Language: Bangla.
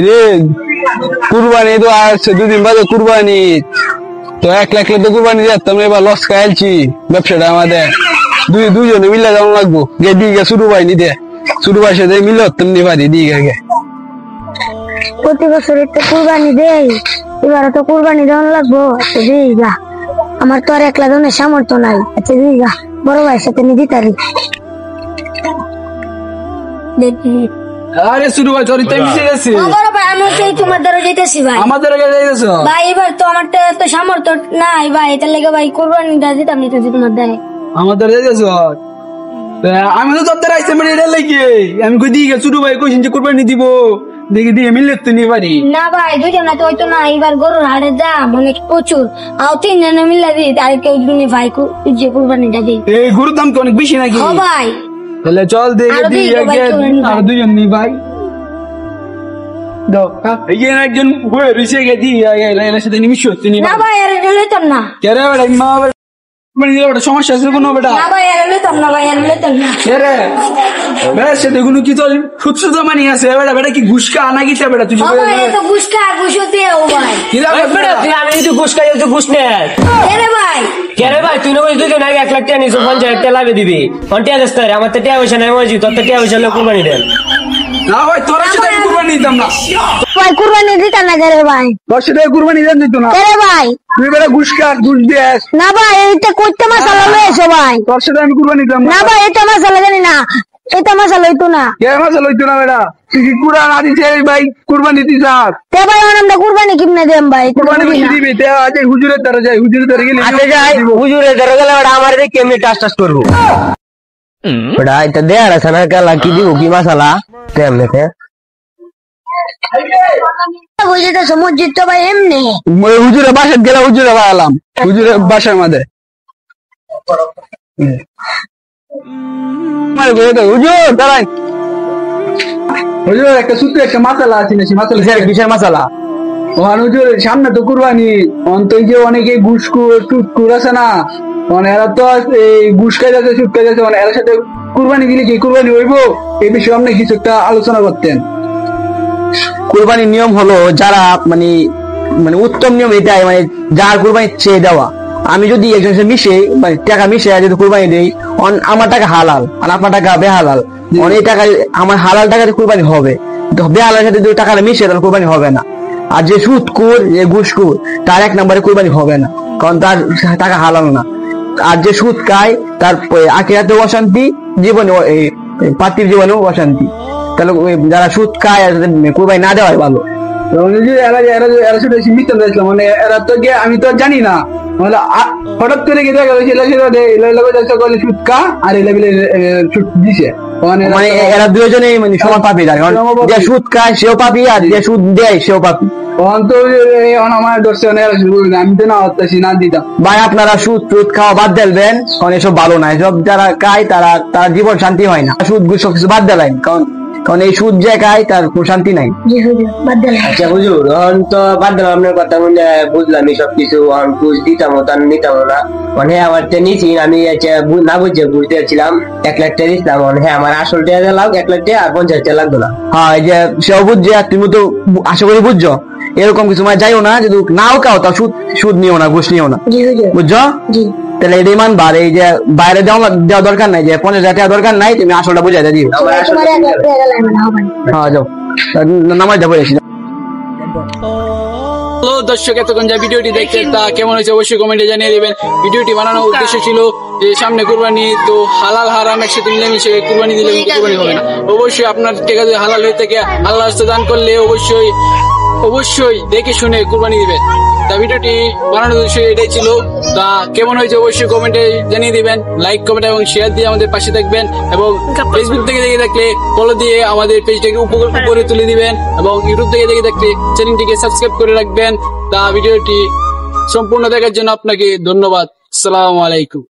রে কুরবানি তো আসছে, দুদিন বাদে কুরবানি, তো 1 লাখ তো কুরবানি দিতাম, এবার লস খাইছি ব্যবসাটা আমাদের। দুজনে মিলে যাওয়া লাগবো, গে দিকে শুরু ভাই নিতে, শুরু ভাই সাথে মিলে তেমনি পারি দিকে গে। প্রতি বছর একটা কুরবানি দেই, এবার তো কুরবানি দেওয়া লাগবো। আচ্ছা দিই গা, আমার তো আর 1 লাখ জনের সামর্থ্য নাই। আচ্ছা দিই গা, বড় ভাইয়ের সাথে নিতে পারি। আরে শুরু ভাই তোর টাইম মিশে গেছে। বড় ভাই আমি তো তোমার দ্বারা যেতেছি ভাই। আমাদের আগে যাইতেছো ভাই, এবার তো আমার তো সামর্থ্য নাই ভাই, তার লেগে ভাই কুরবানিটা দিতাম নিতেছি তোমার দ্বারা। আমাদের যাইতেছো? আমি তো তোর দ্বারা আইসে মানে এটা লাগে আমি কই দিকে শুরু ভাই কইছেন যে কুরবানি দিব, দেখি দিয়ে মিললে তো নিয়ে পারি না ভাই, দুজনে তো হইতো না। এবার গরুর হাটের দাম অনেক প্রচুর, আর 3 জনে মিলে দিই, আর কেউ দুজনে ভাই যে কুরবানিটা দিই। এই গরুর দাম তো অনেক বেশি নাকি? ও ভাই তাহলে চল দেখি আর দুজন নি ভাই। এখানে একজন বয়ে রয়েছে গেছি এর সাথে নিমিশ হচ্ছে না ভাই, আর লইতাম না। কেরে বেটা মা বেটা সমস্যা আছে কোনো বেটা? না ভাই, আর লইতাম না ভাই, আর লইতাম না। কেরে বেটা সাথে কোনো কি তোর সুৎসু জমানি আছে বেটা? বেটা কি ঘুষকা আনা গিয়েছে বেটা? তুই ভাই এত ঘুষকা ঘুষতে ও ভাই কি দাও বেটা? তুই আমি তো ঘুষকা তো ঘুষ নে কেরে ভাই? কেরে ভাই তুই নই দুজন আগে 1 লাখ টাকা নিছো, 50 টাকা লাভে দিবি অন্টিয়া দস্ত রে। আমার তো টাকা পয়সা নাই, মজি তোর তো টাকা পয়সা হলে কুরবানি দেন। না ভাই তোর সাথে কুরবানি দিতাম না ভাই, কুরবানি দিতাম না কেরে ভাই। তোর সাথে কুরবানি দেন দিত না কেরে ভাই? তুই বেটা ঘুষকা ঘুষ দিস না ভাই, এটা কইতে মশলা লইছো ভাই। তোর সাথে আমি কুরবানি দিতাম না ভাই, এটা মশলা জানি না, এটা মশলা হইতো না। কে মাসা লইতো না বেটা? তুই কি কুরআন আদিছে ভাই কুরবানি দিছাস? তে ভাই আমরা কুরবানি কিমনে দেম ভাই? কুরবানি বেশি দিবি তে আজ হুজুরের দ্বারা যাই, হুজুরের দ্বারা গেলে আতে যাই হুজুরের ধরে গেলে ওটা আমার দিয়ে কেমনে টাস করবো ওটা এটা দেয়ার আছে না কালা কি দিব কি মশলা তেমনেতে বুঝতে সমুদ্র তো ভাই এমনি। হুজুরের বাসায় গেলে হুজুরে বাড়ালাম, হুজুরের বাসার মধ্যে হুজুর দাঁড়াই। হুজুর একটা সূত্রে একটা মাসালা আছে না, সে মাসালা কিসের মশলা? ওখানে হুজুর সামনে তো কুরবানি, অন্তই যে অনেকে ঘুষকুর টুটকুর আছে না, মানে এরা তো এই ঘুষ খাই যাচ্ছে সুট খাই যাচ্ছে, মানে এর সাথে কুরবানি দিলে কি কুরবানি হইব এই বিষয়ে আপনি কিছু একটা আলোচনা করতেন। কুরবানির নিয়ম হলো যারা মানে মানে উত্তম নিয়ম এটাই, মানে যার কুরবানি চেয়ে দেওয়া। আমি যদি একজনের সাথে মিশে মানে টাকা মিশে যদি কুরবানি দেই, আমার টাকা হালাল আর আপনার টাকা বেহালাল, অনেক টাকা আমার হালাল টাকাতে কুরবানি হবে, তো বেহালাল সাথে যদি টাকাটা মিশে তাহলে কুরবানি হবে না। আর যে সুদখোর যে ঘুষখোর তার 1 নম্বরে কুরবানি হবে না, কারণ তার টাকা হালাল না। আর যে সুদ খায় তার আখিরাতেও অশান্তি, জীবনে পার্থিব জীবনেও অশান্তি। তাহলে যারা সুদ খায় কুরবানি না দেওয়াই ভালো। মানে এরা তো আমি তো জানি না, হঠাৎ করে সুদ খা আর সুদ দিছে, মানে এরা দুজনেই মানে সমান পাপি, যে সুদ খায় সেও পাপি আর যে সুদ দেয় সেও পাপি। আমার দর্শন আমি তো না হতাছি না দিতাম। ভাই আপনারা সুদ সুদ খাওয়া বাদ দেবেন, কারণ এসব ভালো না। এসব যারা খায় তারা তার জীবন শান্তি হয় না। সুদ সবকিছু বাদ দেবেন, কারণ এই সুদ যে খায় তার কোনো শান্তি নাই। আচ্ছা হুজুর, এখন তো বাদ দিলাম আপনার কথা, বুঝলাম সবকিছু বুঝ দিতাম তার নিতাম না। মানে আমার নিচ্ছি আমি না বুঝে বুঝতে চাচ্ছিলাম 1 লাখ টাকা দিতাম, হ্যাঁ আমার আসল টাকা লাগ 1 লাখ টাকা আর 50 টাকা লাগতো না। হ্যাঁ, এই যে সেও বুঝছে আর তুমি তো আশা করি বুঝছো। এরকম কিছু মানে যাইও না, যদি নাও খাও তাও সুদ নিও না, ঘুষ নিও না, বুঝছো? তাহলে এটাই মানবার। এই যে বাইরে দেওয়া দরকার নাই, যে 50,000 টাকা দরকার নাই, তুমি আসলটা বুঝাই দিও। হ্যাঁ যাও নামাজ যাবো এসে। হ্যালো দর্শক, এতক্ষণ যা ভিডিওটি দেখতে তা কেমন হয়েছে অবশ্যই কমেন্টে জানিয়ে দিবেন। ভিডিওটি বানানোর উদ্দেশ্য ছিল যে সামনে কুরবানি, তো হালাল হারাম একসাথে মিলেমিশে কুরবানি দিলে কুরবানি হবে না। অবশ্যই আপনার টাকা যদি হালাল হয়ে থাকে, আল্লাহর রাস্তায় দান করলে অবশ্যই দেখে শুনে কুরবানি দিবেন। তা ভিডিওটি বানানোর উদ্দেশ্য এটাই ছিল। তা কেমন হয়েছে অবশ্যই কমেন্টে জানিয়ে দিবেন। লাইক কমেন্ট এবং শেয়ার দিয়ে আমাদের পাশে থাকবেন, এবং ফেসবুক থেকে দেখে থাকলে ফলো দিয়ে আমাদের পেজটাকে উপরে তুলে দিবেন, এবং ইউটিউব থেকে দেখে থাকলে চ্যানেলটিকে সাবস্ক্রাইব করে রাখবেন। তা ভিডিওটি সম্পূর্ণ দেখার জন্য আপনাকে ধন্যবাদ। আসসালামু আলাইকুম।